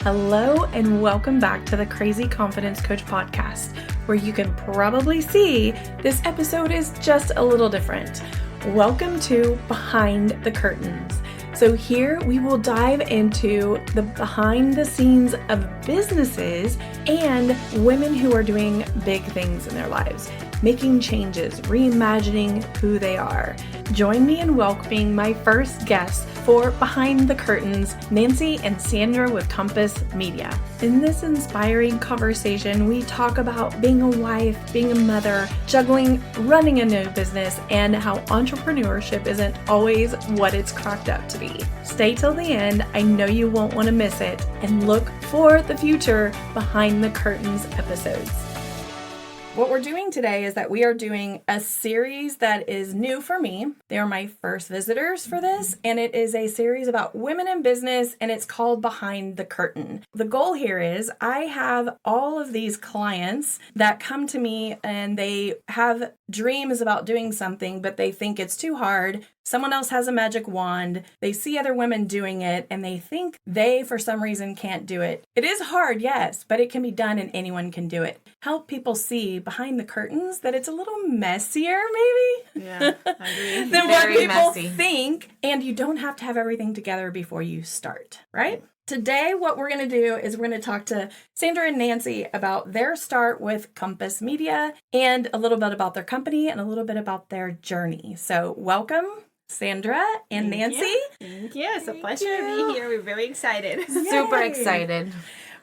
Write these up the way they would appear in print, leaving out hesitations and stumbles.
Hello and welcome back to the Crazy Confidence Coach podcast, where you can probably see this episode is just a little different. Welcome to Behind the Curtains. So here we will dive into the behind the scenes of businesses and women who are doing big things in their lives, making changes, reimagining who they are. Join me in welcoming my first guests for Behind the Curtains, Nancy and Sandra with Compass Media. In this inspiring conversation, we talk about being a wife, being a mother, juggling, running a new business, and how entrepreneurship isn't always what it's cracked up to be. Stay till the end. I know you won't want to miss it, and look for the future Behind the Curtains episodes. What we're doing today is that we are doing a series that is new for me. They are my first visitors for this, and it is a series about women in business, and it's called Behind the Curtain. The goal here is I have all of these clients that come to me and they have dreams about doing something, but they think it's too hard. Someone else has a magic wand. They see other women doing it and they think they, for some reason, can't do it. It is hard, yes, but it can be done and anyone can do it. Help people see behind the curtains that it's a little messier, maybe? Yeah, I agree. than what people think. And you don't have to have everything together before you start, right? Today, what we're going to do is we're going to talk to Sandra and Nancy about their start with Compass Media and a little bit about their company and a little bit about their journey. So welcome, Sandra and Nancy. Thank you. It's a pleasure to be here. We're very excited. Super excited.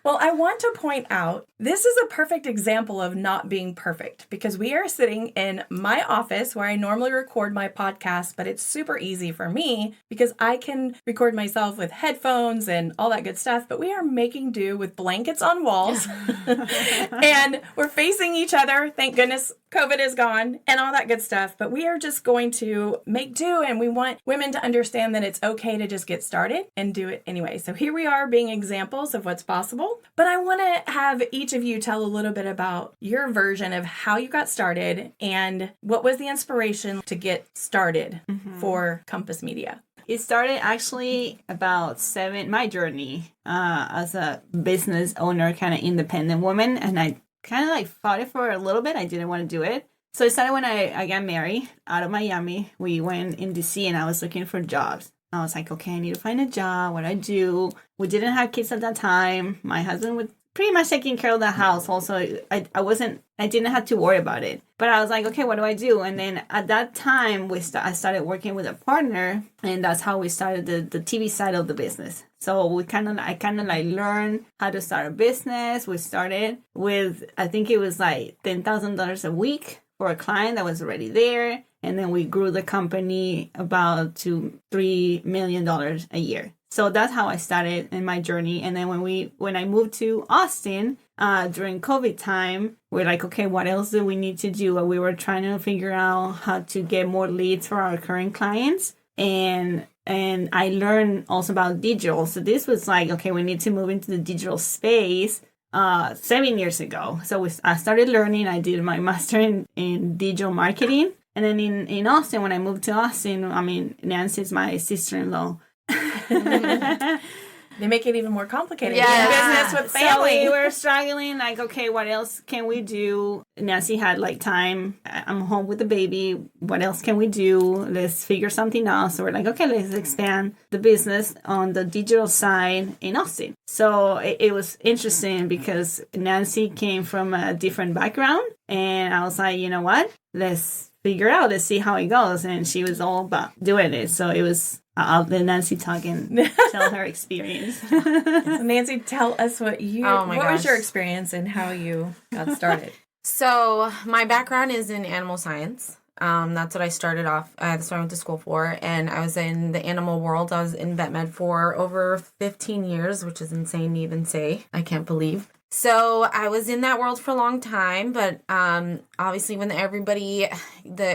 Well, I want to point out, this is a perfect example of not being perfect because we are sitting in my office where I normally record my podcast, but it's super easy for me because I can record myself with headphones and all that good stuff, but we are making do with blankets on walls and we're facing each other. Thank goodness COVID is gone and all that good stuff, but we are just going to make do, and we want women to understand that it's okay to just get started and do it anyway. So here we are being examples of what's possible, but I want to have each of you tell a little bit about your version of how you got started and what was the inspiration to get started for Compass Media. It started actually about my journey as a business owner, kind of independent woman, and I kind of like fought it for a little bit. I didn't want to do it. So it started when I got married out of Miami. We went in DC and I was looking for jobs. I was like, okay, I need to find a job. What do I do? We didn't have kids at that time. My husband was pretty much taking care of the house. Also, I didn't have to worry about it. But I was like, okay, what do I do? And then at that time, I started working with a partner, and that's how we started the TV side of the business. So I kind of like learned how to start a business. We started with, I think it was like $10,000 a week for a client that was already there. And then we grew the company about to $3 million a year. So that's how I started in my journey. And then when I moved to Austin during COVID time, we're like, okay, what else do we need to do? And we were trying to figure out how to get more leads for our current clients. And I learned also about digital. So this was like, okay, we need to move into the digital space 7 years ago. So I started learning. I did my master in digital marketing. And then in Austin, when I moved to Austin, I mean, Nancy's my sister-in-law. They make it even more complicated. Yeah. Business with family. So we were struggling, like, okay, what else can we do? Nancy had like time. I'm home with the baby. What else can we do? Let's figure something out. So we're like, okay, let's expand the business on the digital side in Austin. So it was interesting because Nancy came from a different background. And I was like, you know what? Let's figure out. Let's see how it goes. And she was all about doing it. So it was... I'll let Nancy talk and tell her experience. Nancy, tell us what was your experience and how you got started. So my background is in animal science. That's what I started off. That's what I went to school for. And I was in the animal world. I was in vet med for over 15 years, which is insane to even say. I can't believe. So I was in that world for a long time, but obviously when the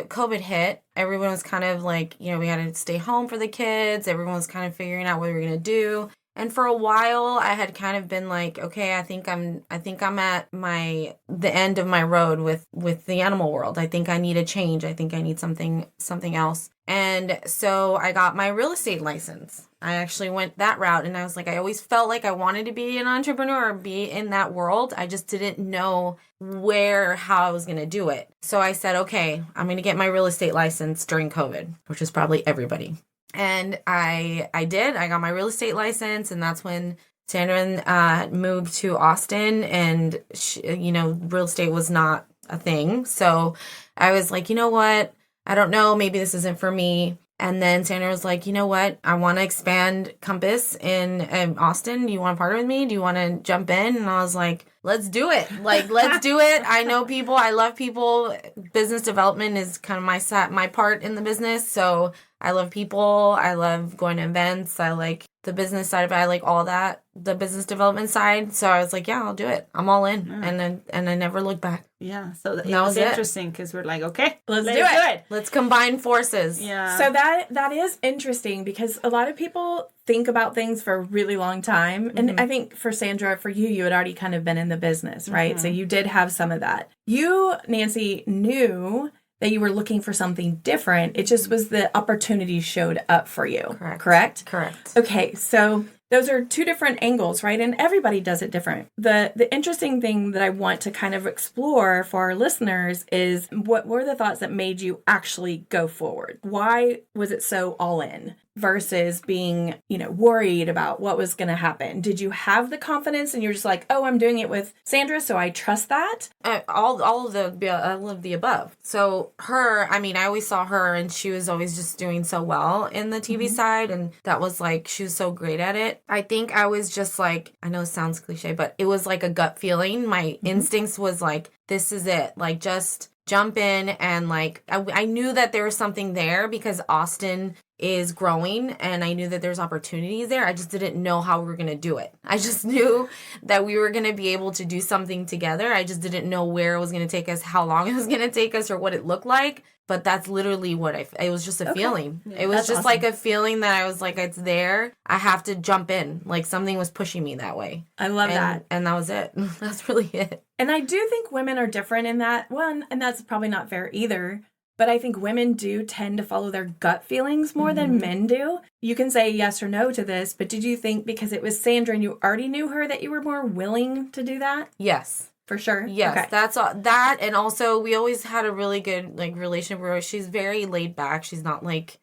COVID hit, everyone was kind of like, we had to stay home for the kids. Everyone was kind of figuring out what we were going to do. And for a while I had kind of been like, okay, I think I'm at the end of my road with the animal world. I think I need a change. I think I need something else. And so I got my real estate license. I actually went that route, and I was like, I always felt like I wanted to be an entrepreneur or be in that world. I just didn't know how I was going to do it. So I said, okay, I'm going to get my real estate license during COVID, which is probably everybody. And I did. I got my real estate license, and that's when Sandra moved to Austin, and real estate was not a thing. So I was like, you know what? I don't know. Maybe this isn't for me. And then Sandra was like, you know what? I want to expand Compass in Austin. Do you want to partner with me? Do you want to jump in? And I was like, let's do it. Like, let's do it. I know people. I love people. Business development is kind of my part in the business. So I love people. I love going to events. I like the business side of it. I like all that, the business development side. So I was like, yeah, I'll do it. I'm all in. Yeah. And I never looked back. Yeah. So that was interesting because we're like, okay, let's do it. Let's combine forces. Yeah. So that is interesting because a lot of people think about things for a really long time. Mm-hmm. And I think for Sandra, for you had already kind of been in the business, right? Mm-hmm. So you did have some of that. You, Nancy, knew that you were looking for something different. It just was the opportunity showed up for you. Correct? Correct. Okay, so those are two different angles, right? And everybody does it different. The interesting thing that I want to kind of explore for our listeners is what were the thoughts that made you actually go forward? Why was it so all in versus being, worried about what was going to happen? Did you have the confidence and you're just like, oh, I'm doing it with Sandra, so I trust that? All of the above. So I always saw her and she was always just doing so well in the TV side. And that was like, she was so great at it. I think I was just like, I know it sounds cliche, but it was like a gut feeling. My instincts was like, this is it. Like, just jump in. And like, I knew that there was something there because Austin is growing and I knew that there's opportunities there. I just didn't know how we were going to do it. I just knew that we were going to be able to do something together. I just didn't know where it was going to take us, how long it was going to take us, or what it looked like. But that's literally what it was just a feeling. Yeah, it was just awesome. Like a feeling that I was like, it's there. I have to jump in. Like something was pushing me that way. I love that. And that was it. That's really it. And I do think women are different in that one. And that's probably not fair either. But I think women do tend to follow their gut feelings more than men do. You can say yes or no to this, but did you think because it was Sandra and you already knew her that you were more willing to do that? Yes. For sure? Yes, okay. That's all. That, and also we always had a really good relationship where she's very laid back. She's not like,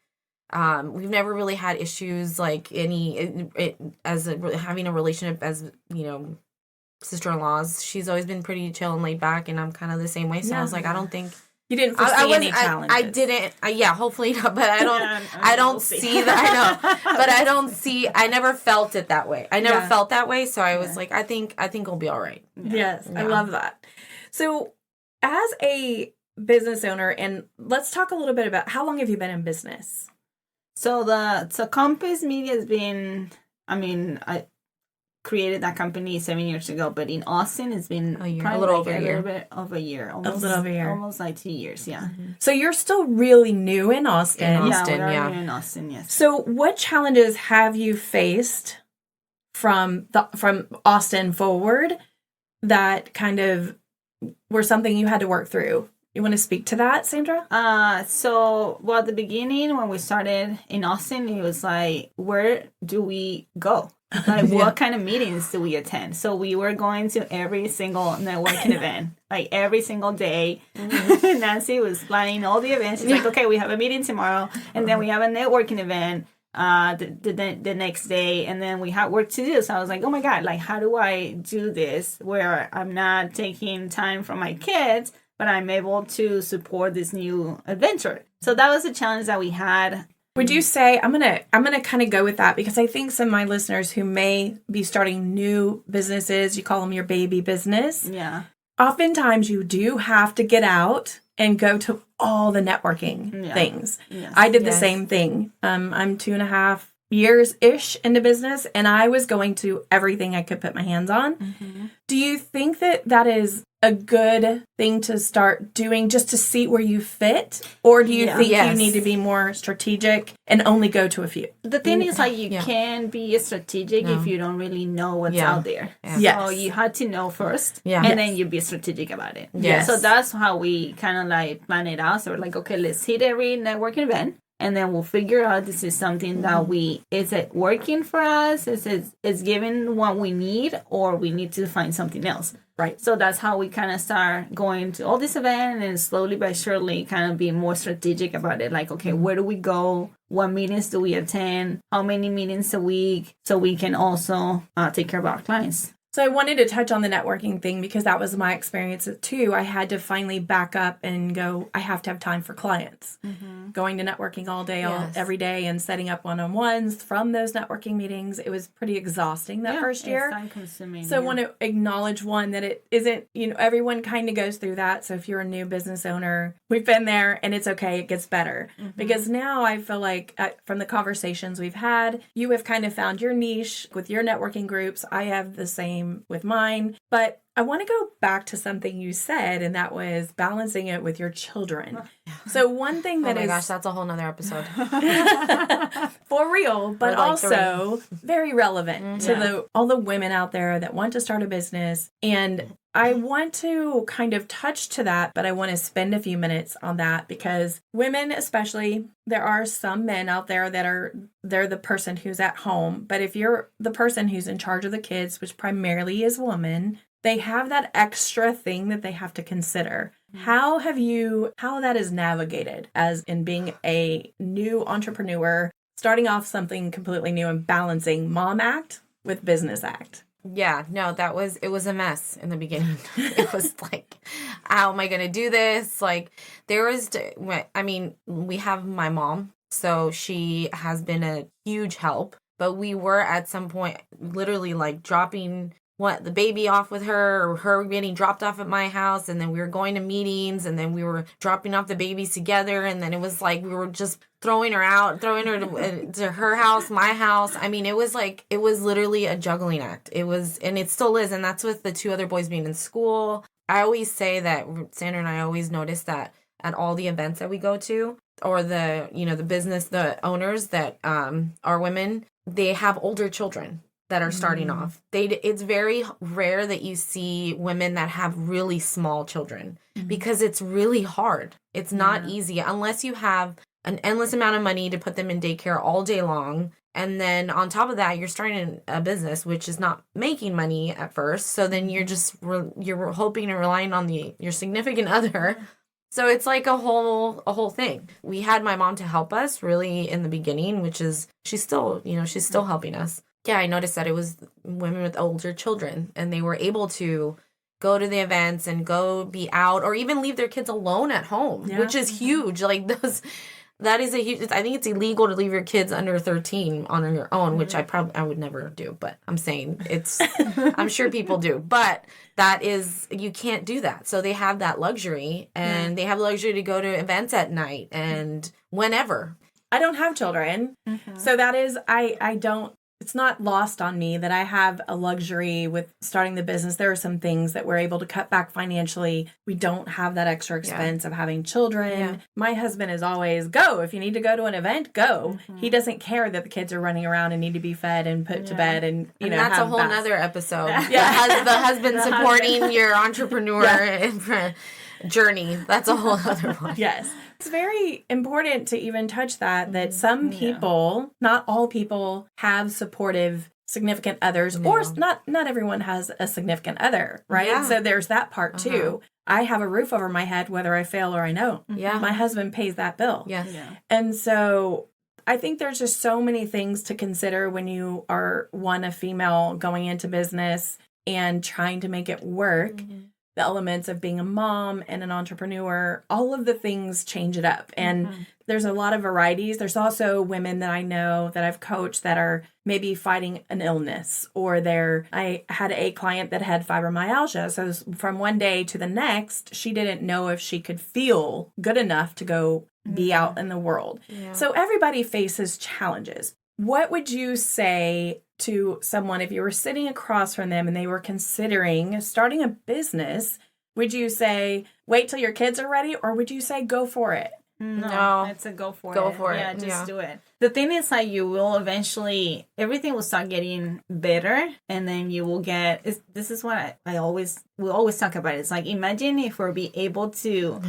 we've never really had issues like having a relationship as, sister-in-laws. She's always been pretty chill and laid back, and I'm kind of the same way. So I was like, I don't think... You didn't foresee any challenges. I didn't. Hopefully not. But I don't. I don't see that. I know. But I don't see. I never felt it that way. I never felt that way. So I was like, I think we'll be all right. Yes, I love that. So, as a business owner, and let's talk a little bit about how long have you been in business? So Compass Media has been. I created that company 7 years ago, but in Austin it's been a little over a year, almost like 2 years. Yeah. Mm-hmm. So you're still really new in Austin. New in Austin. Yes. So what challenges have you faced from Austin forward that kind of were something you had to work through? You want to speak to that, Sandra? At the beginning when we started in Austin, it was like, where do we go? Like, what kind of meetings do we attend? So we were going to every single networking event, like every single day. Mm-hmm. Nancy was planning all the events. She's like, okay, we have a meeting tomorrow, and then we have a networking event the next day, and then we have work to do. So I was like, oh my God, like, how do I do this where I'm not taking time from my kids, but I'm able to support this new adventure? So that was the challenge that we had. Would you say, I'm gonna kind of go with that because I think some of my listeners who may be starting new businesses, you call them your baby business. Yeah. Oftentimes you do have to get out and go to all the networking things. Yes. I did the same thing. I'm 2.5 years-ish into business, and I was going to everything I could put my hands on. Mm-hmm. Do you think that is a good thing to start doing just to see where you fit? Or do you think you need to be more strategic and only go to a few? The thing is, like, you can be strategic if you don't really know what's out there. Yeah. So you had to know first, Yeah. and then you be strategic about it. Yes. So that's how we kind of like plan it out. So we're like, okay, let's hit every networking event. And then we'll figure out this is something that is it working for us? Is giving what we need, or we need to find something else? Right. So that's how we kind of start going to all these events and slowly but surely kind of be more strategic about it. Like, okay, where do we go? What meetings do we attend? How many meetings a week? So we can also take care of our clients. So I wanted to touch on the networking thing because that was my experience too. I had to finally back up and go, I have to have time for clients. Going to networking all day, every day, and setting up one-on-ones from those networking meetings. It was pretty exhausting that first year. It's time-consuming. So I want to acknowledge, one, that it isn't, everyone kind of goes through that. So if you're a new business owner, we've been there, and it's okay. It gets better. Because now I feel like from the conversations we've had, you have kind of found your niche with your networking groups. I have the same with mine. But I want to go back to something you said, and that was balancing it with your children. So one thing that oh my gosh, that's a whole nother episode. for real, but also very relevant to all the women out there that want to start a business. And I want to kind of touch to that, but I want to spend a few minutes on that because women especially, there are some men out there that they're the person who's at home. But if you're the person who's in charge of the kids, which primarily is woman, they have that extra thing that they have to consider. How that is navigated as in being a new entrepreneur, starting off something completely new and balancing mom act with business act? Yeah, no, it was a mess in the beginning. It was like, how am I going to do this? Like, we have my mom, so she has been a huge help, but we were at some point literally like dropping the baby off with her, or her getting dropped off at my house, and then we were going to meetings, and then we were dropping off the babies together, and then it was like we were just throwing her to her house, my house. I mean, it was literally a juggling act. It was, and it still is, and that's with the two other boys being in school. I always say that Sandra and I always notice that at all the events that we go to, or the the owners that are women, they have older children that are starting off. It's very rare that you see women that have really small children because it's really hard. It's not easy unless you have an endless amount of money to put them in daycare all day long. And then on top of that, you're starting a business, which is not making money at first. So then you're just, you're hoping and relying on your significant other. So it's like a whole thing. We had my mom to help us really in the beginning, which is, she's still helping us. Yeah, I noticed that it was women with older children, and they were able to go to the events and go be out, or even leave their kids alone at home, which is huge. Like that is a huge. I think it's illegal to leave your kids under 13 on your own, which I would never do. But I'm saying I'm sure people do, but you can't do that. So they have that luxury, and they have the luxury to go to events at night and whenever. I don't have children, so that is I don't. It's not lost on me that I have a luxury with starting the business. There are some things that we're able to cut back financially. We don't have that extra expense of having children. Yeah. My husband is always, go. If you need to go to an event, go. He doesn't care that the kids are running around and need to be fed and put to bed. And that's a whole nother episode. The husband supporting your entrepreneur journey. That's a whole other one. Yes. It's very important to even touch that some people, not all people, have supportive significant others, or not everyone has a significant other, right? Yeah. So there's that part too. I have a roof over my head whether I fail or I don't. Yeah. My husband pays that bill. Yes. Yeah. And so I think there's just so many things to consider when you are a female going into business and trying to make it work. The elements of being a mom and an entrepreneur, all of the things change it up. And there's a lot of varieties. There's also women that I know that I've coached that are maybe fighting an illness, or I had a client that had fibromyalgia. So from one day to the next, she didn't know if she could feel good enough to go be out in the world. Yeah. So everybody faces challenges. what would you say to someone if you were sitting across from them and they were considering starting a business? Would you say, wait till your kids are ready, or would you say, go for it? No, it's a go for it. Go for it. Yeah, just do it. The thing is, like, you will eventually, everything will start getting better, and then you will get, this is what we always talk about. It's like, imagine if we're be able to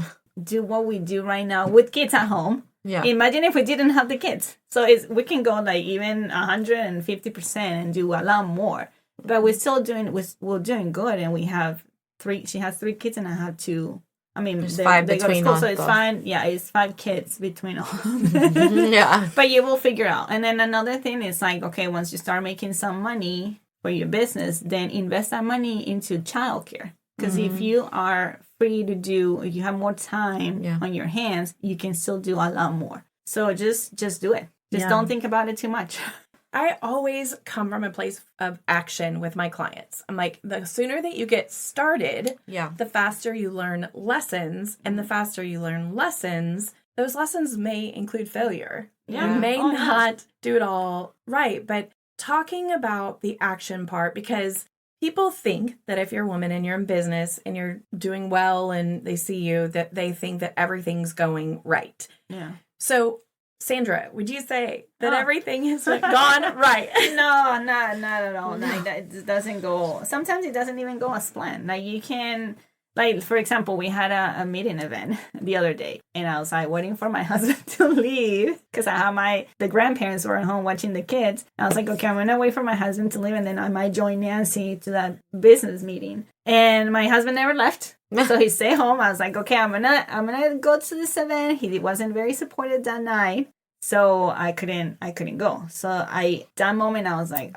do what we do right now with kids at home. Yeah. Imagine if we didn't have the kids. So we can go like even 150% and do a lot more. But we're doing good, and we have she has 3 kids, and I have 2. I mean, there's they 5 go to between school, us, so it's though. fine. Yeah, it's 5 kids between all of them. Yeah. But you will figure out. And then another thing is like, okay, once you start making some money for your business, then invest that money into childcare. Because if you are free to if you have more time on your hands, you can still do a lot more. So just do it. Just don't think about it too much. I always come from a place of action with my clients. I'm like, the sooner that you get started, the faster you learn lessons. And the faster you learn lessons, those lessons may include failure. Yeah. You may not do it all right. But talking about the action part, because people think that if you're a woman and you're in business and you're doing well and they see you, that they think that everything's going right. Yeah. So, Sandra, would you say that everything has gone right? No, not at all. No. Like, it doesn't go. Sometimes it doesn't even go as planned. Like you can, like for example, we had a meeting event the other day, and I was like waiting for my husband to leave because I had the grandparents were at home watching the kids. I was like, okay, I'm gonna wait for my husband to leave, and then I might join Nancy to that business meeting. And my husband never left. So he stayed home. I was like, okay, I'm gonna go to this event. He wasn't very supportive that night, so I couldn't go. So that moment I was like,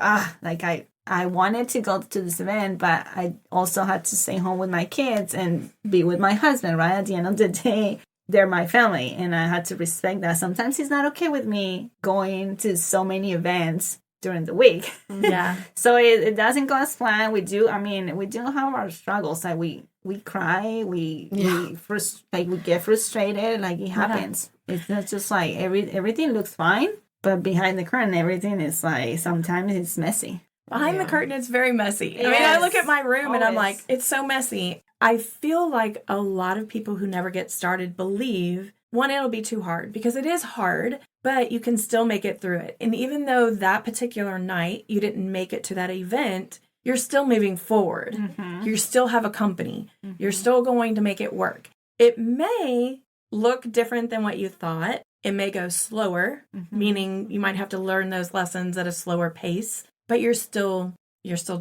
I wanted to go to this event, but I also had to stay home with my kids and be with my husband. Right at the end of the day, they're my family, and I had to respect that. Sometimes he's not okay with me going to so many events during the week. Yeah. So it doesn't go as planned. We do have our struggles. Like we cry, we get frustrated. Like it happens. It's not just like everything looks fine, but behind the curtain, everything is like sometimes it's messy. Behind the curtain, it's very messy. I mean, I look at my room and I'm like, it's so messy. I feel like a lot of people who never get started believe, one, it'll be too hard, because it is hard, but you can still make it through it. And even though that particular night you didn't make it to that event, you're still moving forward. Mm-hmm. You still have a company. Mm-hmm. You're still going to make it work. It may look different than what you thought. It may go slower, meaning you might have to learn those lessons at a slower pace, but you're still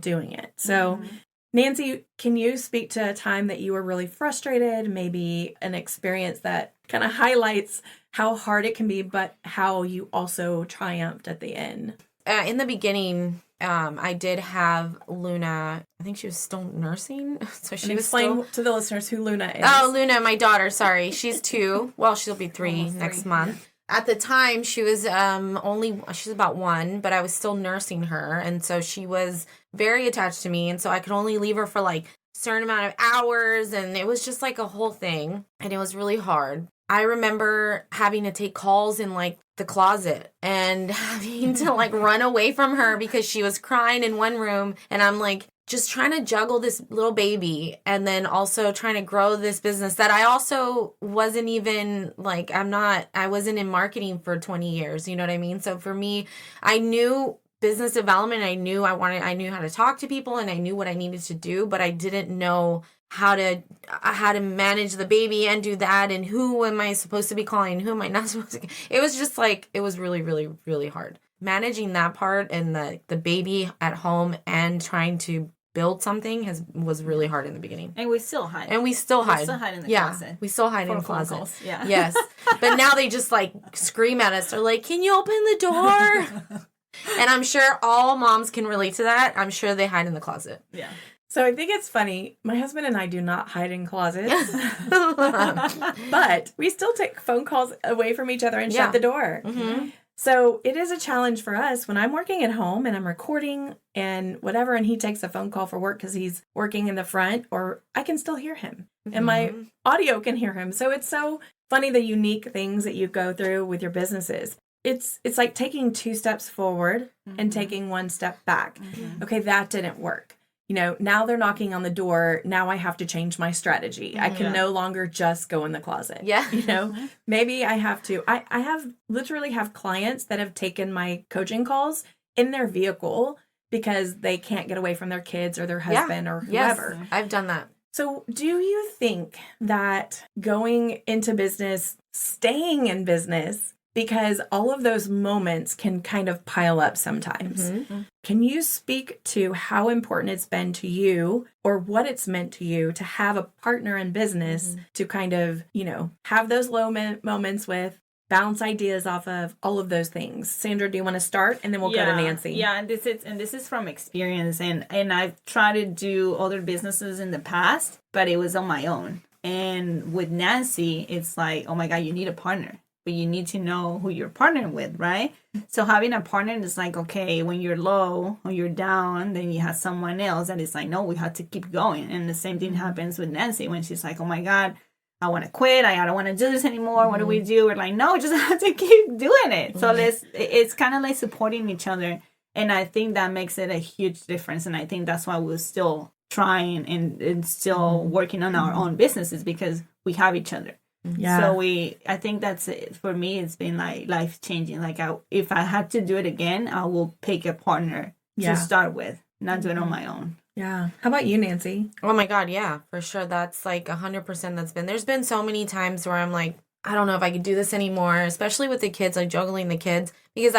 doing it. So Nancy, can you speak to a time that you were really frustrated, maybe an experience that kind of highlights how hard it can be, but how you also triumphed at the end? In the beginning, I did have Luna. I think she was still nursing. So she was explain to the listeners who Luna is. Oh, Luna, my daughter. Sorry. She's 2. Well, she'll be 3 next month. At the time, she was she's about 1, but I was still nursing her. And so she was very attached to me. And so I could only leave her for like a certain amount of hours. And it was just like a whole thing. And it was really hard. I remember having to take calls in like the closet and having to like run away from her because she was crying in one room. And I'm like just trying to juggle this little baby and then also trying to grow this business that I also wasn't even like, I wasn't in marketing for 20 years. You know what I mean? So for me, I knew business development. I knew how to talk to people and I knew what I needed to do, but I didn't know how to manage the baby and do that, and who am I supposed to be calling, who am I not supposed to. It was just like, it was really, really, really hard managing that part, and the baby at home and trying to build something was really hard in the beginning. And we still hide. We still hide in the closet. We still hide in the closet. Yeah. Yes. But now they just like scream at us. They're like, "Can you open the door?" And I'm sure all moms can relate to that. I'm sure they hide in the closet. Yeah. So I think it's funny. My husband and I do not hide in closets, but we still take phone calls away from each other and shut the door. Mm-hmm. So it is a challenge for us when I'm working at home and I'm recording and whatever, and he takes a phone call for work because he's working in the front, or I can still hear him and my audio can hear him. So it's so funny, the unique things that you go through with your businesses. it's like taking 2 steps forward and taking 1 step back. Okay, that didn't work. You know, now they're knocking on the door. Now I have to change my strategy. I can no longer just go in the closet. Yeah. You know, maybe I have to. I have literally have clients that have taken my coaching calls in their vehicle because they can't get away from their kids or their husband or whoever. Yes, I've done that. So do you think that going into business, staying in business, because all of those moments can kind of pile up sometimes. Can you speak to how important it's been to you or what it's meant to you to have a partner in business to kind of, you know, have those low moments with, bounce ideas off of, all of those things? Sandra, do you want to start? And then we'll go to Nancy. Yeah, and this is from experience. And I've tried to do other businesses in the past, but it was on my own. And with Nancy, it's like, oh my God, you need a partner. But you need to know who you're partnering with, right? So having a partner is like, okay, when you're low or you're down, then you have someone else that is like, no, we have to keep going. And the same thing happens with Nancy when she's like, oh my God, I want to quit. I don't want to do this anymore. What do we do? We're like, no, just have to keep doing it. So it's kind of like supporting each other. And I think that makes it a huge difference. And I think that's why we're still trying and still working on our own businesses, because we have each other. Yeah. So I think that's it. For me, it's been like life changing. Like if I had to do it again, I will pick a partner to start with, not do it on my own. Yeah. How about you, Nancy? Oh my God, yeah, for sure. That's like 100% there's been so many times where I'm like, I don't know if I could do this anymore, especially with the kids, like juggling the kids, because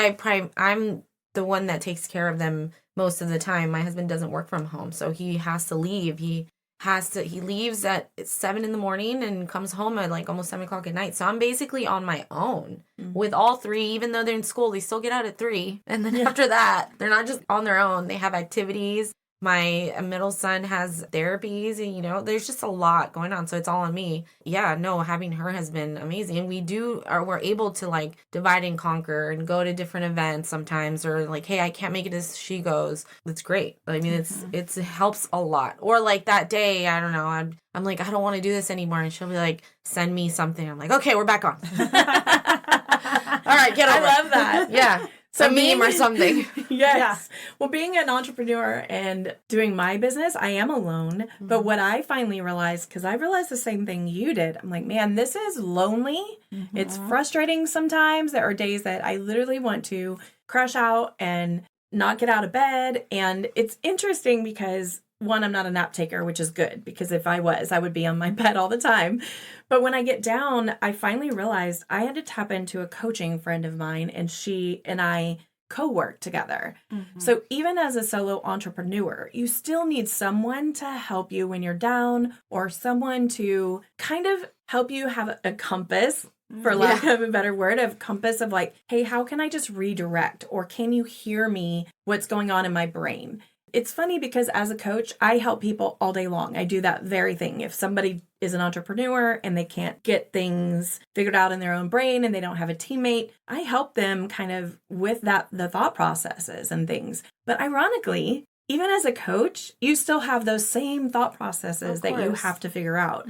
I'm the one that takes care of them most of the time. My husband doesn't work from home, so he has to leave. He leaves at 7 a.m. and comes home at like almost 7 o'clock at night. So I'm basically on my own with all 3. Even though they're in school, they still get out at 3. And then after that, they're not just on their own. They have activities. My middle son has therapies, and, you know, there's just a lot going on. So it's all on me. Yeah, no, having her has been amazing. And we're able to like divide and conquer and go to different events sometimes, or like, hey, I can't make it as she goes. It's great. I mean, it helps a lot. Or like that day, I don't know, I'm like, I don't want to do this anymore. And she'll be like, send me something. I'm like, okay, we're back on. All right, get over it. I love that. Yeah. So a meme or something. Yes. Yeah. Well, being an entrepreneur and doing my business, I am alone. But what I finally realized, because I realized the same thing you did, I'm like, man, this is lonely. It's frustrating sometimes. There are days that I literally want to crash out and not get out of bed. And it's interesting because, one, I'm not a nap taker, which is good, because if I was, I would be on my bed all the time. But when I get down, I finally realized I had to tap into a coaching friend of mine, and she and I co-work together. So even as a solo entrepreneur, you still need someone to help you when you're down, or someone to kind of help you have a compass, for lack of a better word, of compass of like, hey, how can I just redirect? Or can you hear me? What's going on in my brain? It's funny because as a coach, I help people all day long. I do that very thing. If somebody is an entrepreneur and they can't get things figured out in their own brain and they don't have a teammate, I help them kind of with the thought processes and things. But ironically, even as a coach, you still have those same thought processes that you have to figure out.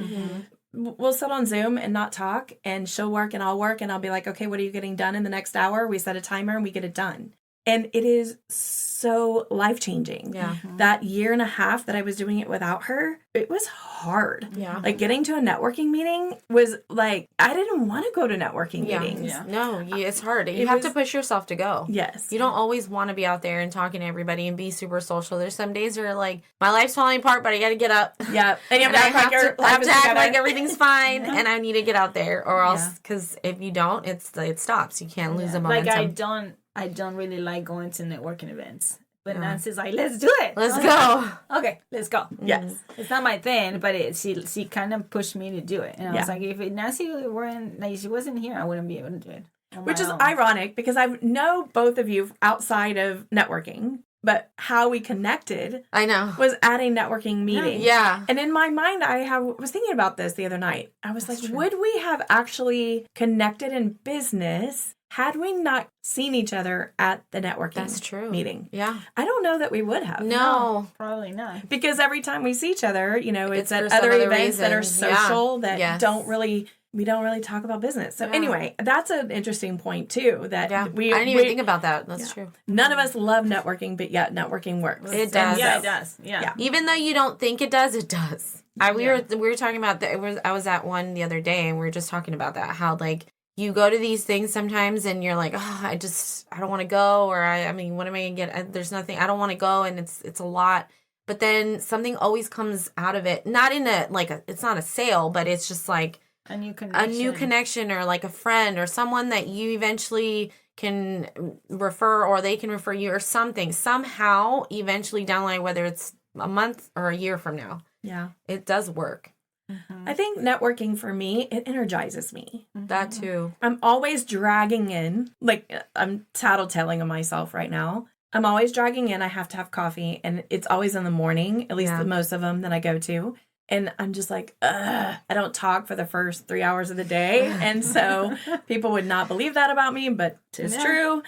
We'll sit on Zoom and not talk, and she'll work and I'll work, and I'll be like, okay, what are you getting done in the next hour? We set a timer and we get it done. And it is so life-changing. Yeah. That 1.5 years that I was doing it without her, it was hard. Yeah. Like getting to a networking meeting was like, I didn't want to go to networking meetings. Yeah. No, it's hard. You have to push yourself to go. Yes. You don't always want to be out there and talking to everybody and be super social. There's some days where like, my life's falling apart, but I got to get up. Yeah. And you have to act like everything's fine, and I need to get out there, or else, because if you don't, it stops. You can't lose a momentum. Like I don't really like going to networking events. But Nancy's like, let's do it. Let's go. Okay, let's go. Yes. It's not my thing, but she kind of pushed me to do it. And I was like, if Nancy she wasn't here, I wouldn't be able to do it. Which is ironic, because I know both of you outside of networking, but how we connected, I know, was at a networking meeting. Yeah. And in my mind, was thinking about this the other night. I was like, would we have actually connected in business had we not seen each other at the networking meeting? Yeah. I don't know that we would have. No. Probably not. Because every time we see each other, it's at other events that are social that don't really we don't really talk about business. So anyway, that's an interesting point too. That I didn't even think about that. That's true. None of us love networking, but yet networking works. It does. Yeah, it does. Yeah. Even though you don't think it does, it does. We were talking about that. I was at one the other day, and we were just talking about that. How like you go to these things sometimes, and you're like, oh, I don't want to go, or I mean, what am I gonna get? There's nothing. I don't want to go, and it's a lot. But then something always comes out of it. Not in it's not a sale, but it's just like a new connection, or like a friend or someone that you eventually can refer, or they can refer you, or something somehow eventually down the line, whether it's a month or a year from now. Yeah, it does work. I think networking for me, it energizes me. That too. I'm always dragging in, like I'm tattletelling on myself right now. I'm always dragging in. I have to have coffee, and it's always in the morning, at least most of them that I go to. And I'm just like, ugh, I don't talk for the first 3 hours of the day. And so people would not believe that about me, but it's true.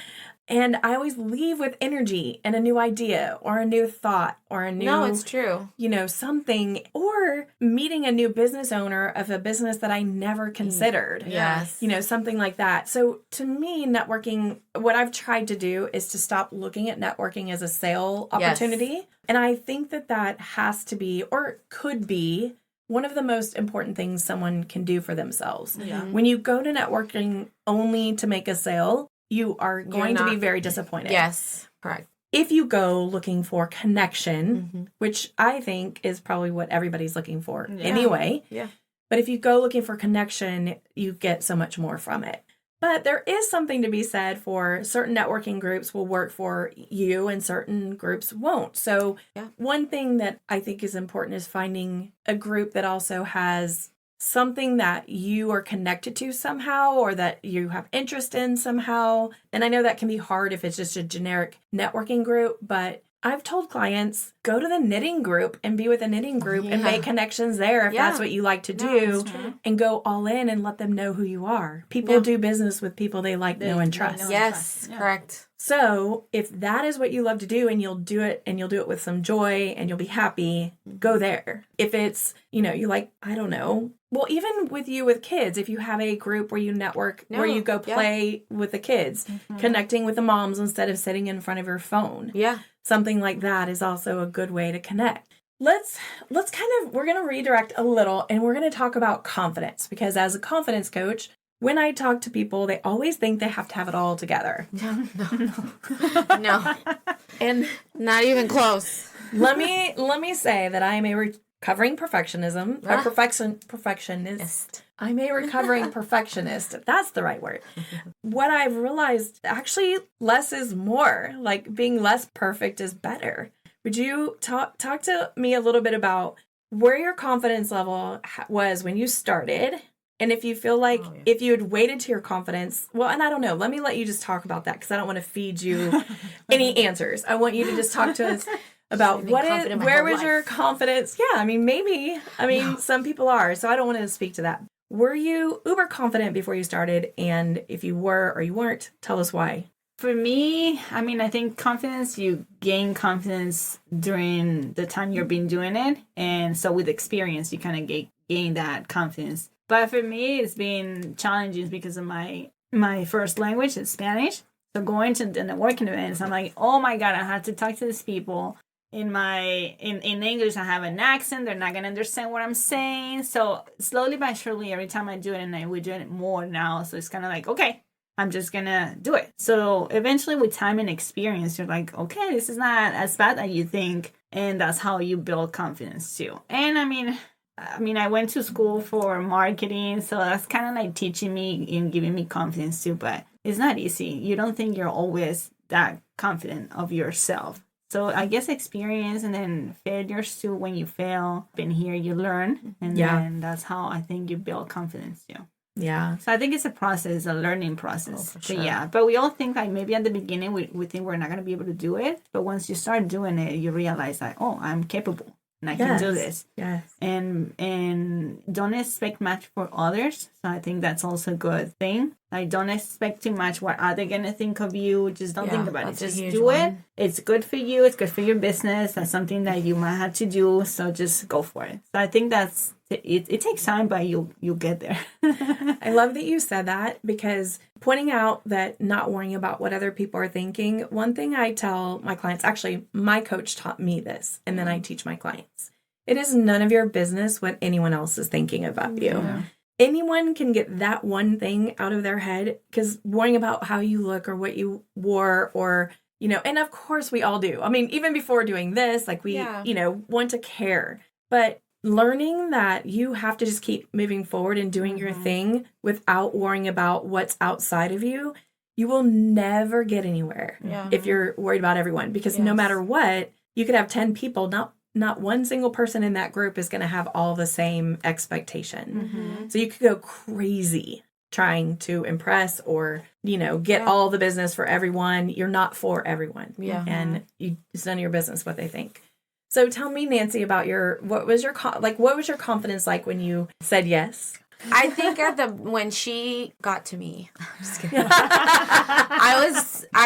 And I always leave with energy and a new idea or a new thought or a new... No, it's true. Something. Or meeting a new business owner of a business that I never considered. Yes. Something like that. So to me, networking, what I've tried to do is to stop looking at networking as a sale opportunity. Yes. And I think that has to be, or could be, one of the most important things someone can do for themselves. Yeah. When you go to networking only to make a sale, you are going to be very disappointed. Yes, correct. If you go looking for connection, which I think is probably what everybody's looking for anyway. Yeah. But if you go looking for connection, you get so much more from it. But there is something to be said for certain networking groups will work for you and certain groups won't. So one thing that I think is important is finding a group that also has something that you are connected to somehow, or that you have interest in somehow. And I know that can be hard if it's just a generic networking group, but I've told clients, go to the knitting group and be with a knitting group and make connections there if that's what you like to do, and go all in and let them know who you are. People do business with people they like, know, and trust. Yes, correct. So if that is what you love to do, and you'll do it with some joy and you'll be happy, go there. If it's, you like, I don't know, well, even with kids, if you have a group where you network, where you go play with the kids, connecting with the moms instead of sitting in front of your phone. Yeah. Something like that is also a good way to connect. Let's we're going to redirect a little, and we're going to talk about confidence, because as a confidence coach, when I talk to people, they always think they have to have it all together. No. And not even close. Let me say that I am a recovering perfectionist. I'm a recovering perfectionist. That's the right word. What I've realized, actually, less is more. Like, being less perfect is better. Would you talk to me a little bit about where your confidence level was when you started? And if you feel like if you had waited to your confidence, well, and I don't know, let me let you just talk about that, because I don't want to feed you any answers. I want you to just talk to us about where was your confidence? Yeah, I mean, maybe. Some people are, so I don't want to speak to that. Were you uber confident before you started? And if you were or you weren't, tell us why. For me, I think confidence, you gain confidence during the time you've been doing it. And so with experience, you kind of gain that confidence. But for me, it's been challenging because of my first language is Spanish. So going to the networking events, I'm like, oh my God, I have to talk to these people. In English, I have an accent. They're not going to understand what I'm saying. So slowly but surely, every time I do it, and we're doing it more now. So it's kind of like, okay, I'm just going to do it. So eventually with time and experience, you're like, okay, this is not as bad as you think. And that's how you build confidence too. And I went to school for marketing, so that's kind of like teaching me and giving me confidence too, but it's not easy. You don't think you're always that confident of yourself. So I guess experience, and then failures too. When you fail, in here you learn, and then that's how I think you build confidence too. Yeah. So I think it's a process, a learning process. For sure. But we all think like maybe at the beginning we think we're not going to be able to do it, but once you start doing it, you realize like, oh, I'm capable. And I can do this. Yes. And don't expect much for others. So I think that's also a good thing. Like, don't expect too much. What are they going to think of you? Just don't think about it. That's a Just huge do one. it. It's good for you. It's good for your business. That's something that you might have to do. So just go for it. So I think that's, it takes time, but you'll get there. I love that you said that, because pointing out that not worrying about what other people are thinking, one thing I tell my clients, actually, my coach taught me this, and then I teach my clients. It is none of your business what anyone else is thinking about you. Yeah. Anyone can get that one thing out of their head, because worrying about how you look or what you wore, or, you know, and of course we all do. I mean, even before doing this, like we, you know, want to care, but learning that you have to just keep moving forward and doing your thing without worrying about what's outside of you, you will never get anywhere if you're worried about everyone, because no matter what, you could have 10 people, not one single person in that group is going to have all the same expectation. So you could go crazy trying to impress or, you know, get all the business for everyone. You're not for everyone. And it's none of your business what they think. So tell me, Nancy, about what was your confidence like when you said yes? I think when she got to me, I'm just kidding. I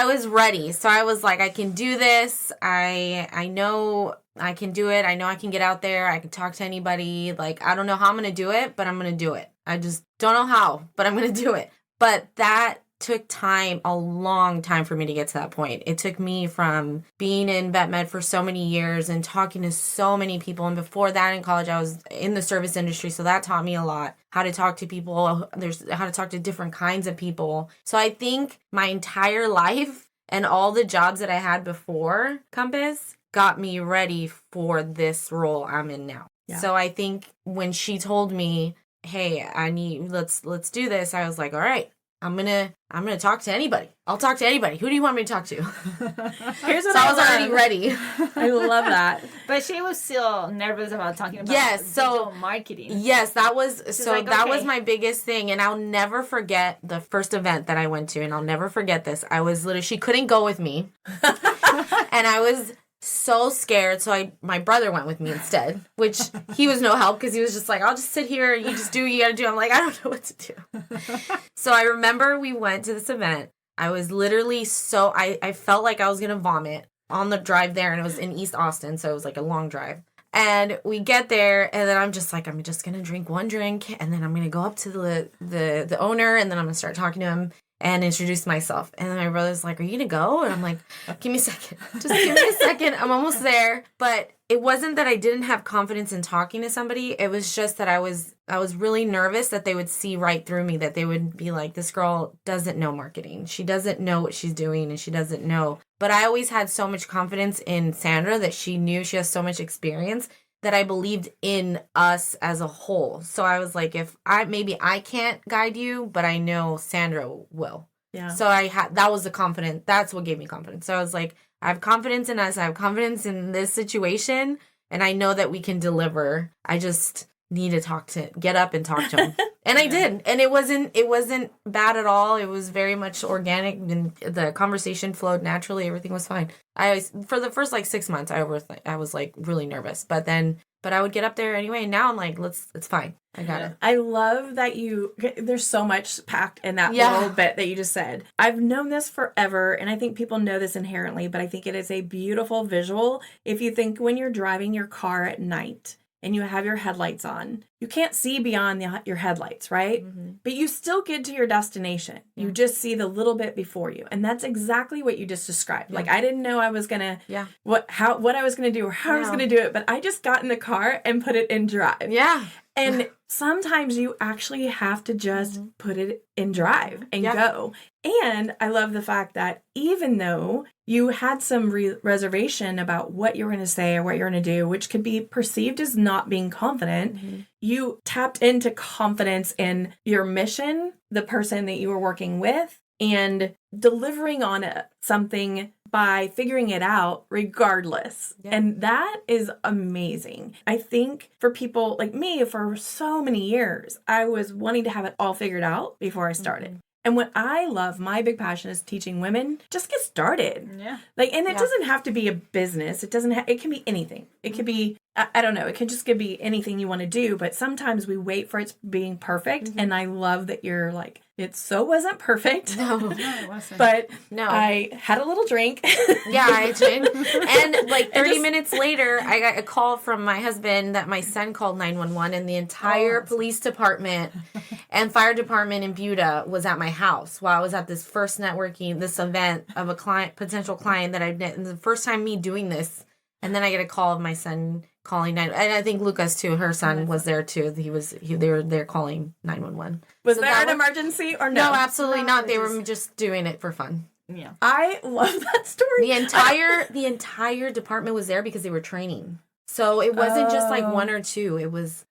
was ready. So I was like, I can do this. I know I can do it. I know I can get out there. I can talk to anybody. Like, I don't know how I'm going to do it, but I'm going to do it. I just don't know how, but I'm going to do it. But that took time, a long time for me to get to that point. It took me from being in vet med for so many years and talking to so many people. And before that in college, I was in the service industry. So that taught me a lot, how to talk to people. There's how to talk to different kinds of people. So I think my entire life and all the jobs that I had before Compass got me ready for this role I'm in now. So I think when she told me, hey, let's do this, I was like, all right, I'm gonna talk to anybody. I'll talk to anybody. Who do you want me to talk to? Here's what I was already ready. I love that. But she was still nervous about talking about digital marketing. Yes, that was that was okay. my biggest thing, and I'll never forget the first event that I went to, and I'll never forget this. I was literally, she couldn't go with me, and I was so scared, so my brother went with me instead, which he was no help, because he was just like, I'll just sit here, you just do what you gotta do. I'm like, I don't know what to do. So I remember we went to this event. I was literally I felt like I was gonna vomit on the drive there, and it was in East Austin, so it was like a long drive. And we get there, and then I'm just like, I'm just gonna drink one drink, and then I'm gonna go up to the owner, and then I'm gonna start talking to him and introduce myself. And then my brother's like, are you gonna go? And I'm like, give me a second. Just give me a second. I'm almost there. But it wasn't that I didn't have confidence in talking to somebody. It was just that I was really nervous that they would see right through me, that they would be like, this girl doesn't know marketing. She doesn't know what she's doing, and she doesn't know. But I always had so much confidence in Sandra that she knew she has so much experience, that I believed in us as a whole. So I was like, maybe I can't guide you, but I know Sandra will. Yeah. So that was the confidence. That's what gave me confidence. So I was like, I have confidence in us. I have confidence in this situation, and I know that we can deliver. I just need to get up and talk to him. And I did. And it wasn't bad at all. It was very much organic, and the conversation flowed naturally. Everything was fine. For the first 6 months, I was like really nervous, but I would get up there anyway. And now I'm like, it's fine. I got it. I love that there's so much packed in that little bit that you just said. I've known this forever, and I think people know this inherently, but I think it is a beautiful visual. If you think when you're driving your car at night and you have your headlights on, you can't see beyond your headlights, right? Mm-hmm. But you still get to your destination. Yeah. You just see the little bit before you. And that's exactly what you just described. Yeah. Like, I didn't know I was going to, what I was going to do or how I was going to do it, but I just got in the car and put it in drive. Yeah. And sometimes you actually have to just put it in drive and go. And I love the fact that even though you had some reservation about what you're going to say or what you're going to do, which could be perceived as not being confident, you tapped into confidence in your mission, the person that you were working with, and delivering on something by figuring it out regardless. Yeah. And that is amazing. I think for people like me, for so many years, I was wanting to have it all figured out before I started. And what I love, my big passion is teaching women, just get started. Yeah. And it doesn't have to be a business. It can be anything. It could be I don't know, it can just be anything you want to do, but sometimes we wait for it being perfect. And I love that you're like, it wasn't perfect. No, it wasn't. But no. I had a little drink. Yeah, I did. And like 30 minutes later, I got a call from my husband that my son called 911, and the entire police department and fire department in Buda was at my house while I was at this first this event of a potential client that I've met. And the first time me doing this. And then I get a call of my son calling 911. And I think Lucas too, her son was there too. They were there calling 911. Was there an emergency or no? No, absolutely not. They were just doing it for fun. Yeah. I love that story. The entire department was there because they were training. So it wasn't just like one or two. It was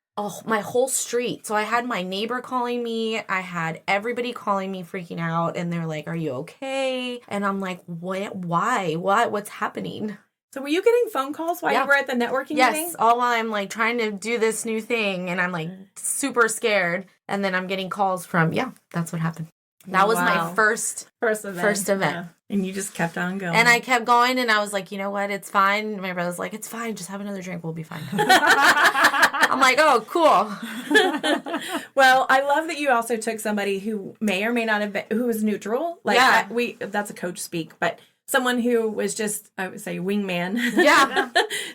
my whole street. So I had my neighbor calling me. I had everybody calling me, freaking out. And they're like, "Are you okay?" And I'm like, "What? Why? What's happening?" So were you getting phone calls while you were at the networking meeting? Yes, all while I'm like trying to do this new thing and I'm like super scared. And then I'm getting calls from, that's what happened. That was my first event. Yeah. And you just kept on going. And I kept going and I was like, you know what? It's fine. My brother's like, it's fine. Just have another drink. We'll be fine. I'm like, oh, cool. Well, I love that you also took somebody who may or may not have been, who was neutral. Like that's a coach speak, but someone who was just, I would say, wingman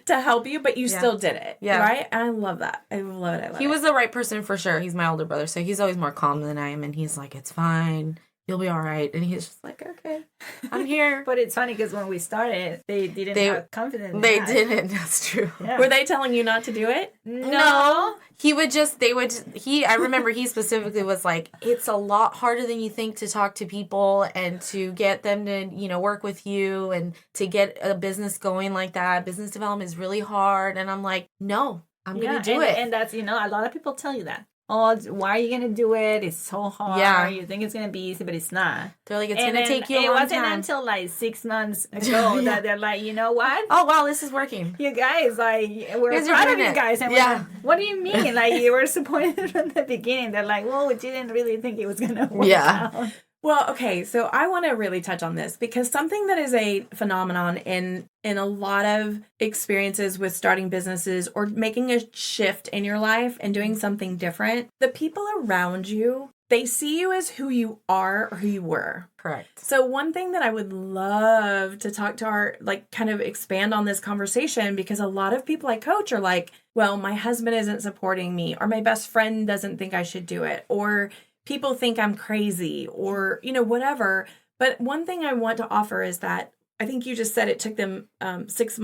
to help you, but you still did it, right? And I love that. I love it. He was the right person for sure. He's my older brother, so he's always more calm than I am, and he's like, it's fine. You'll be all right. And he's just like, okay, I'm here. But it's funny because when we started, they didn't have confidence. They didn't. That's true. Yeah. Were they telling you not to do it? No. I remember he specifically was like, it's a lot harder than you think to talk to people and to get them to, work with you and to get a business going like that. Business development is really hard. And I'm like, no, I'm going to do it. And that's, a lot of people tell you that. Oh, why are you going to do it? It's so hard. Yeah. You think it's going to be easy, but it's not. They're like, it's going to take you a long time. It wasn't until like 6 months ago that they're like, you know what? Oh, wow, this is working. You guys, we're proud of you guys. And we're like, what do you mean? Like, you were disappointed from the beginning. They're like, well, we didn't really think it was going to work out. Well, okay, so I want to really touch on this because something that is a phenomenon in a lot of experiences with starting businesses or making a shift in your life and doing something different, the people around you, they see you as who you are or who you were. Correct. So one thing that I would love to talk to kind of expand on this conversation, because a lot of people I coach are like, well, my husband isn't supporting me, or my best friend doesn't think I should do it, or people think I'm crazy, or, whatever. But one thing I want to offer is that I think you just said it took them 6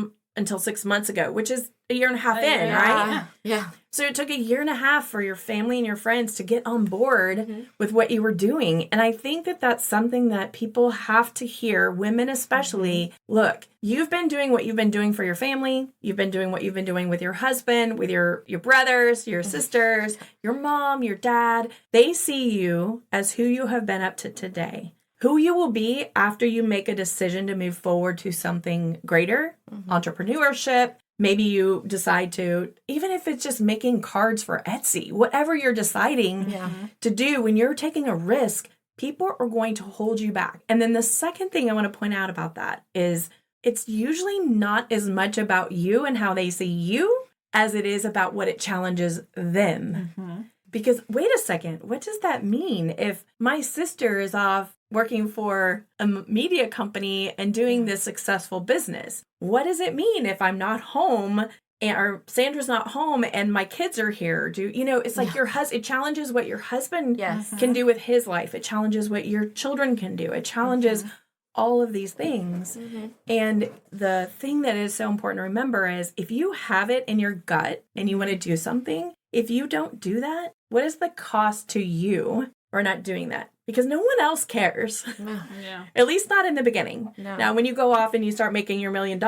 months ago, which is a year and a half in, right? Yeah. So it took a year and a half for your family and your friends to get on board with what you were doing. And I think that that's something that people have to hear, women especially. Look, you've been doing what you've been doing for your family. You've been doing what you've been doing with your husband, with your brothers, your sisters, your mom, your dad. They see you as who you have been up to today. Who you will be after you make a decision to move forward to something greater, entrepreneurship. Maybe you decide to, even if it's just making cards for Etsy, whatever you're deciding to do, when you're taking a risk, people are going to hold you back. And then the second thing I want to point out about that is it's usually not as much about you and how they see you as it is about what it challenges them. Because wait a second, what does that mean if my sister is off working for a media company and doing this successful business? What does it mean if I'm not home or Sandra's not home and my kids are here? It's like your husband, it challenges what your husband can do with his life. It challenges what your children can do. It challenges all of these things. And the thing that is so important to remember is if you have it in your gut and you want to do something, if you don't do that, what is the cost to you for not doing that? Because no one else cares. At least not in the beginning. No. Now, when you go off and you start making your $1 million,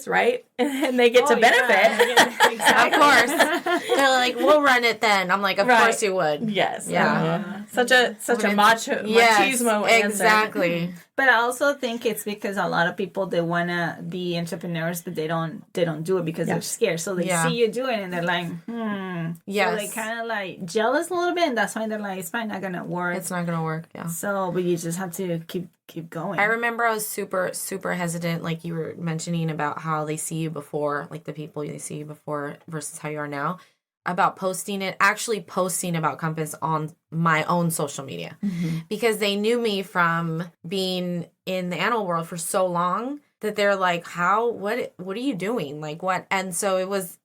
right? And they get to benefit. Of course. They're like, we'll run it then. I'm like, of course you would. Yes. Yeah. Such a machismo answer. Exactly. But I also think it's because a lot of people, they want to be entrepreneurs, but they don't do it because they're scared. So they see you do it and they're like, Yes. So they kind of like jealous a little bit, and that's why they're like, it's probably not going to work. It's not going to work, yeah. So, but you just have to keep going. I remember I was super, super hesitant, like you were mentioning about how they see you before, like the people they see you before versus how you are now, about actually posting about Compass on my own social media. Because they knew me from being in the animal world for so long that they're like, what are you doing? Like what? And so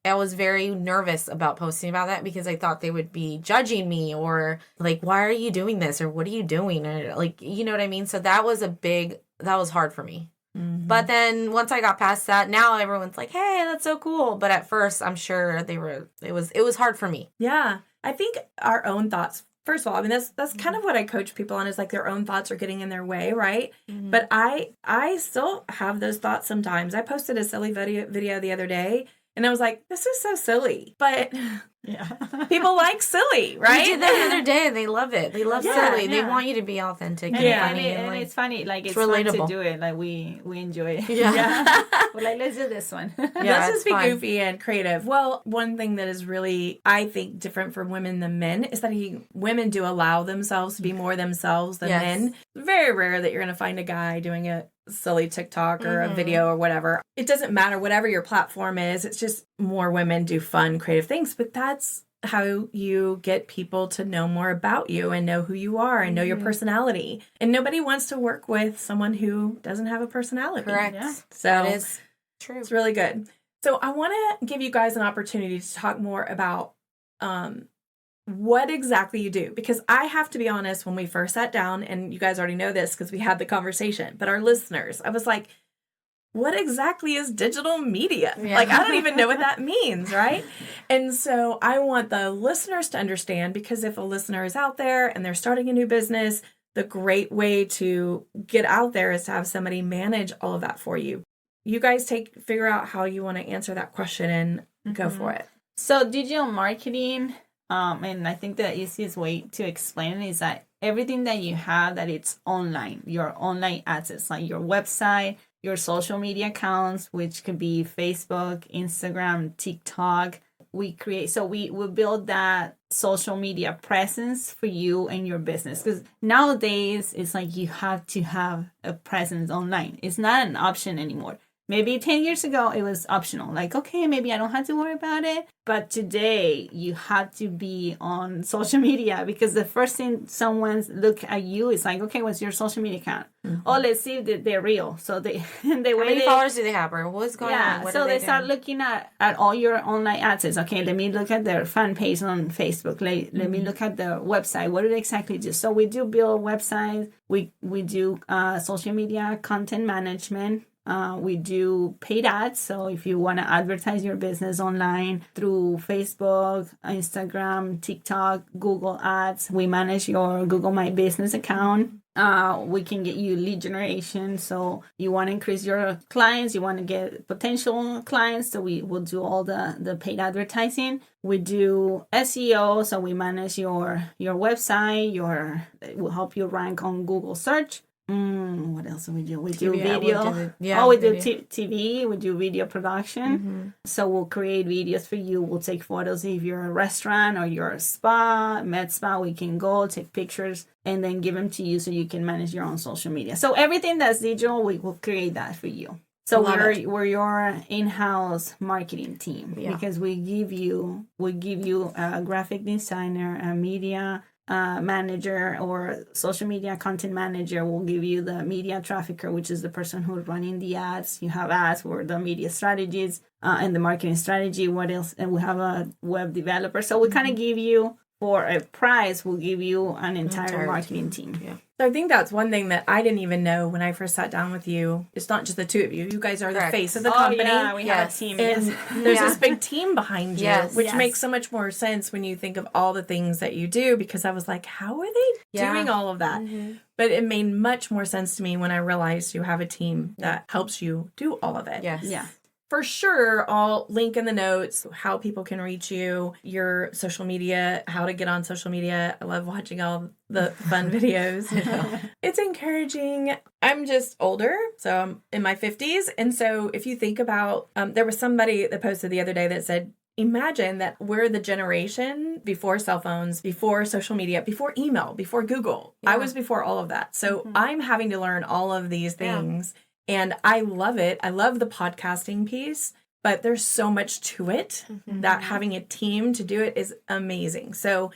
I was very nervous about posting about that because I thought they would be judging me or like, why are you doing this? Or what are you doing? Or like, you know what I mean? So that was hard for me. But then once I got past that, now everyone's like, hey, that's so cool. But at first, I'm sure it was hard for me. Yeah. I think our own thoughts, first of all, I mean, that's kind of what I coach people on, is like their own thoughts are getting in their way, right? But I still have those thoughts sometimes. I posted a silly video the other day, and I was like, this is so silly. But people like silly, right? We did that the other day, and they love it. They love silly. They want you to be authentic and funny. And it's funny. Like, it's relatable. fun to do it. Like, we enjoy it. Yeah. We're like, let's do this one. Let's just be goofy and creative. Well, one thing that is really, I think, different for women than men is that women do allow themselves to be more themselves than men. Very rare that you're going to find a guy doing a silly TikTok or a video or whatever. It doesn't matter, whatever your platform is. It's just more women do fun, creative things. But that's how you get people to know more about you and know who you are and know your personality. And nobody wants to work with someone who doesn't have a personality. Correct. Yeah. So that is true. It's really good. So I want to give you guys an opportunity to talk more about what exactly you do, because I have to be honest, when we first sat down, and you guys already know this because we had the conversation, but our listeners, I was like, what exactly is digital media? Like, I don't even know what that means, right? And so I want the listeners to understand, because if a listener is out there and they're starting a new business, the great way to get out there is to have somebody manage all of that for you. You guys figure out how you want to answer that question and go for it. So digital marketing, and I think the easiest way to explain it is that everything that you have that it's online, your online assets, like your website, your social media accounts, which could be Facebook, Instagram, TikTok. We build that social media presence for you and your business. Because nowadays, it's like you have to have a presence online. It's not an option anymore. Maybe 10 years ago, it was optional. Like, okay, maybe I don't have to worry about it. But today, you have to be on social media, because the first thing someone look at you is like, okay, what's your social media account? Oh, let's see if they're real. So how many followers do they have, or what's going on? What so they start looking at all your online assets. Okay, let me look at their fan page on Facebook. Let me look at their website. What do they exactly do? So we do build websites. We do social media content management. We do paid ads. So if you want to advertise your business online through Facebook, Instagram, TikTok, Google Ads, we manage your Google My Business account. We can get you lead generation. So you want to increase your clients, you want to get potential clients. So we will do all the paid advertising. We do SEO. So we manage your website, we'll help you rank on Google search. What else do we do? We do video. We do TV. We do video production. So we'll create videos for you. We'll take photos if you're a restaurant or you're a spa, med spa. We can go take pictures and then give them to you so you can manage your own social media. So everything that's digital, we will create that for you. So we're your in-house marketing team, because we give you a graphic designer, a media manager, or social media content manager. Will give you the media trafficker, which is the person who's running the ads. You have ads for the media strategies and the marketing strategy. What else? And we have a web developer. So we kind of give you, for a price, we'll give you an entire marketing team. Yeah. So I think that's one thing that I didn't even know when I first sat down with you. It's not just the two of you. You guys are the face of the company. Yeah, we have a team. And there's this big team behind you, which makes so much more sense when you think of all the things that you do, because I was like, how are they doing all of that? But it made much more sense to me when I realized you have a team that helps you do all of it. Yes. Yeah. for sure, I'll link in the notes how people can reach you, your social media, how to get on social media. I love watching all the fun videos. It's encouraging. I'm just older, so I'm in my 50s. And so if you think about, there was somebody that posted the other day that said, imagine that we're the generation before cell phones, before social media, before email, before Google. I was before all of that. So I'm having to learn all of these things. And I love it. I love the podcasting piece, but there's so much to it that having a team to do it is amazing. So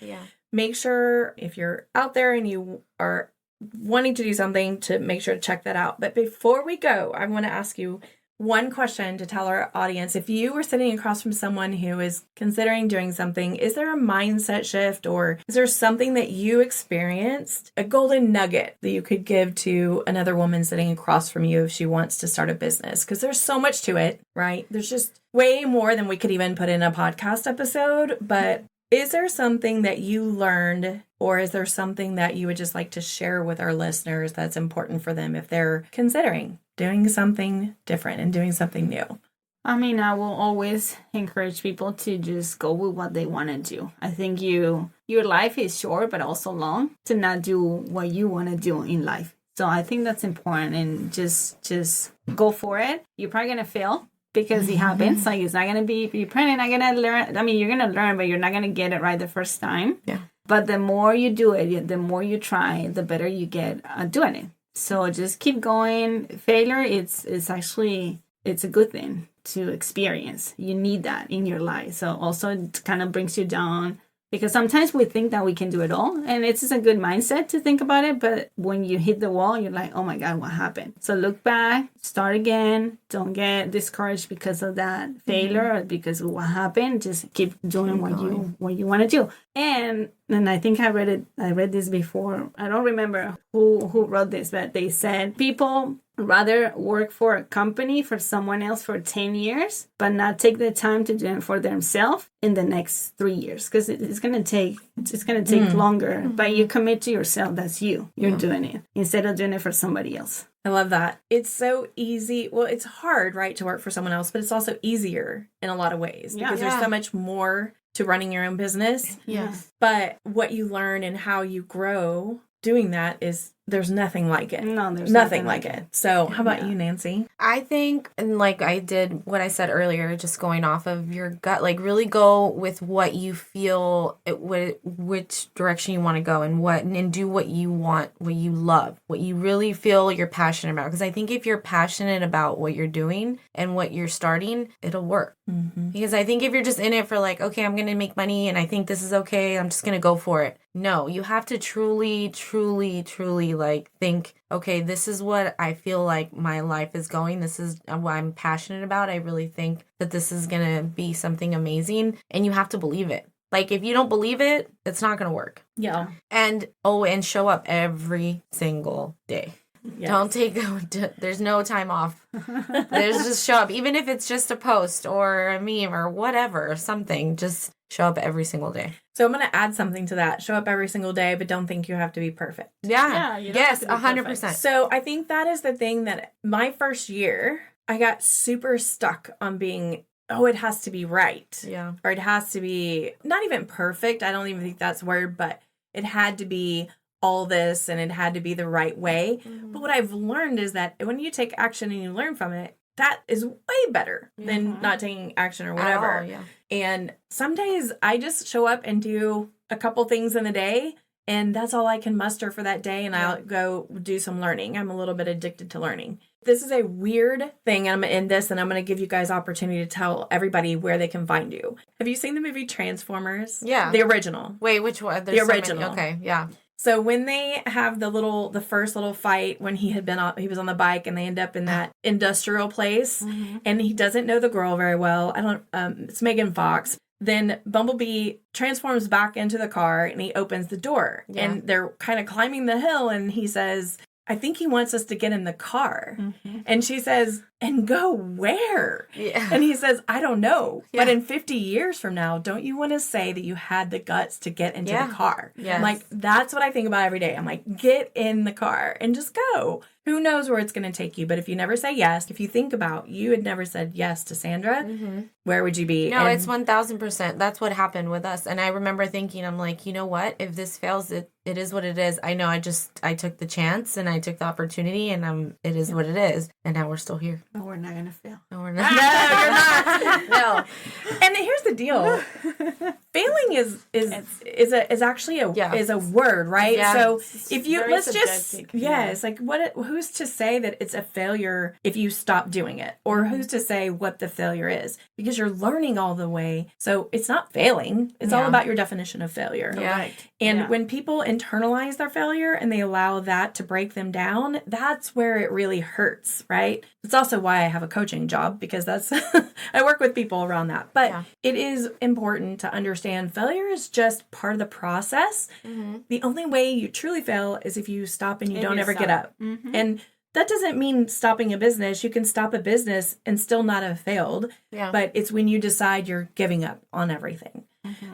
make sure if you're out there and you are wanting to do something, to make sure to check that out. But before we go, I want to ask you one question to tell our audience. If you were sitting across from someone who is considering doing something, is there a mindset shift, or is there something that you experienced, a golden nugget that you could give to another woman sitting across from you if she wants to start a business? Because there's so much to it, right? There's just way more than we could even put in a podcast episode. But is there something that you learned, or is there something that you would just like to share with our listeners that's important for them if they're considering doing something different and doing something new? I mean, I will always encourage people to just go with what they want to do. I think your life is short, but also long, to not do what you want to do in life. So I think that's important, and just go for it. You're probably going to fail because it happens. Like, it's not going to be, you're probably not going to learn. I mean, you're going to learn, but you're not going to get it right the first time. Yeah. But the more you do it, the more you try, the better you get at doing it. So just keep going. Failure, it's a good thing to experience. You need that in your life. So also it kind of brings you down, because sometimes we think that we can do it all, and it's just a good mindset to think about it. But when you hit the wall, you're like, oh my God, what happened? So look back, start again. Don't get discouraged because of that failure or because of what happened. Just keep doing what you want to do. And I think I read this before. I don't remember who wrote this, but they said people rather work for a company, for someone else for 10 years, but not take the time to do it for themselves in the next 3 years. Because it's going to take longer. But you commit to yourself. That's you're doing it instead of doing it for somebody else. I love that. It's so easy. Well, it's hard, right, to work for someone else, but it's also easier in a lot of ways because there's so much more to running your own business. Yes. But what you learn and how you grow doing that is, there's nothing like it. No, there's nothing like it. So how about you, Nancy? I think, and like I did what I said earlier, just going off of your gut, like really go with what you feel, which direction you want to go, and do what you want, what you love, what you really feel you're passionate about. Because I think if you're passionate about what you're doing and what you're starting, it'll work. Mm-hmm. Because I think if you're just in it for like, okay, I'm going to make money and I think this is okay, I'm just going to go for it. No, you have to truly, truly, truly like think, okay, this is what I feel like my life is going. This is what I'm passionate about. I really think that this is going to be something amazing. And you have to believe it. Like, if you don't believe it, it's not going to work. Yeah. And show up every single day. Yes. Don't there's no time off. There's just show up. Even if it's just a post or a meme or whatever, something, just show up every single day. So I'm going to add something to that. Show up every single day, but don't think you have to be perfect. Yeah. Yes, 100%. So I think that is the thing that my first year, I got super stuck on being, it has to be right. Yeah. Or it has to be not even perfect. I don't even think that's a word, but it had to be all this and it had to be the right way. Mm-hmm. But what I've learned is that when you take action and you learn from it, that is way better than not taking action or whatever. Yeah. And some days I just show up and do a couple things in the day, and that's all I can muster for that day, and I'll go do some learning. I'm a little bit addicted to learning. This is a weird thing, and I'm going to end this, and I'm going to give you guys opportunity to tell everybody where they can find you. Have you seen the movie Transformers? Yeah. The original. Wait, which one? The original. Okay, yeah. So when they have the first little fight when he was on the bike and they end up in that industrial place and he doesn't know the girl very well. It's Megan Fox. Then Bumblebee transforms back into the car and he opens the door and they're kind of climbing the hill and he says, I think he wants us to get in the car. Mm-hmm. And she says, and go where? Yeah. And he says, I don't know. Yeah. But in 50 years from now, don't you want to say that you had the guts to get into the car? Yes. I'm like, that's what I think about every day. I'm like, get in the car and just go. Who knows where it's going to take you? But if you never say yes, if you think about you had never said yes to Sandra, where would you be? No, it's 1,000%. That's what happened with us. And I remember thinking, I'm like, you know what? If this fails, it is what it is. I know I took the chance and I took the opportunity and it is what it is. And now we're still here. But we're not going to fail. No, we're not. No, you're not. No. And here's the deal. Failing is actually a word, right? Yeah. So if you, very let's just, subjective, it's like who's to say that it's a failure if you stop doing it? Or who's to say what the failure is? Because you're learning all the way. So it's not failing. It's all about your definition of failure. Yeah. Right. And when people internalize their failure and they allow that to break them down, that's where it really hurts, right? It's also why I have a coaching job, because that's, I work with people around that. But it is important to understand failure is just part of the process. The only way you truly fail is if you stop and you don't ever get up. And that doesn't mean stopping a business. You can stop a business and still not have failed. Yeah. But it's when you decide you're giving up on everything.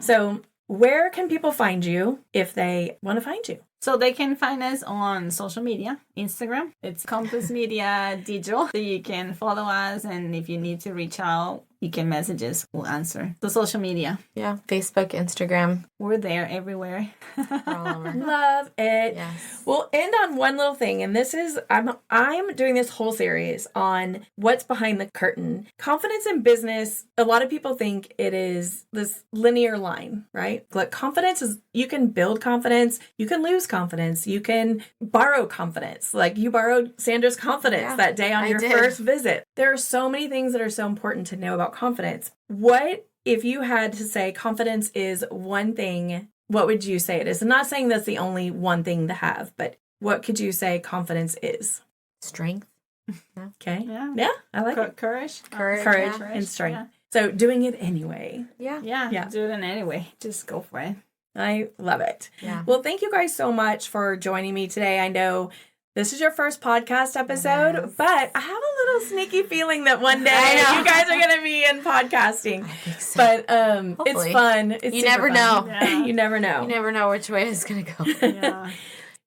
So where can people find you if they want to find you? So they can find us on social media, Instagram. It's Compass Media Digital. So you can follow us, and if you need to reach out, you can message us. We'll answer. So social media. Yeah. Facebook, Instagram. We're there everywhere. We're all over. Love it. Yes. We'll end on one little thing, and this is I'm doing this whole series on what's behind the curtain. Confidence in business. A lot of people think it is this linear line, right? Like confidence is, you can build confidence, you can lose confidence, you can borrow confidence. Like you borrowed Sandra's confidence that day on your first visit. There are so many things that are so important to know about confidence. What if you had to say confidence is one thing? What would you say it is? I'm not saying that's the only one thing to have, but what could you say confidence is? Strength. Okay. Yeah. I like it. Courage. Courage Yeah. and strength. Yeah. So doing it anyway. Yeah. Yeah. Do it in any way. Just go for it. I love it. Yeah. Well, thank you guys so much for joining me today. I know this is your first podcast episode, but I have a little sneaky feeling that one day you guys are going to be in podcasting. I think so. But Hopefully. it's fun. It's You super never fun. know. Yeah. You never know. You never know which way it's going to go. Yeah.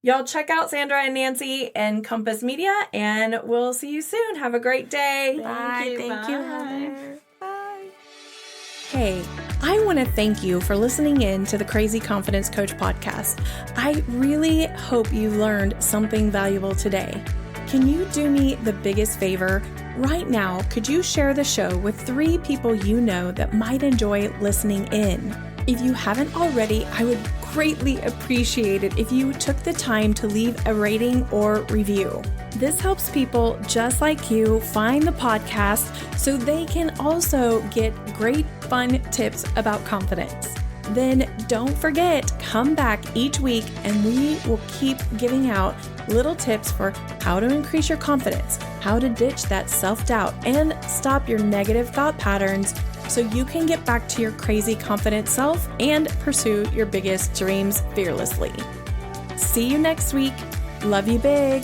Y'all check out Sandra and Nancy and Compass Media, and we'll see you soon. Have a great day. Bye. Thank you, Bye. Heather. Bye. Hey, I want to thank you for listening in to the Crazy Confidence Coach podcast. I really hope you learned something valuable today. Can you do me the biggest favor? Right now, could you share the show with 3 people you know that might enjoy listening in? If you haven't already, I would greatly appreciate it if you took the time to leave a rating or review. This helps people just like you find the podcast so they can also get great fun tips about confidence. Then don't forget, come back each week and we will keep giving out little tips for how to increase your confidence, how to ditch that self-doubt and stop your negative thought patterns so you can get back to your crazy confident self and pursue your biggest dreams fearlessly. See you next week. Love you big.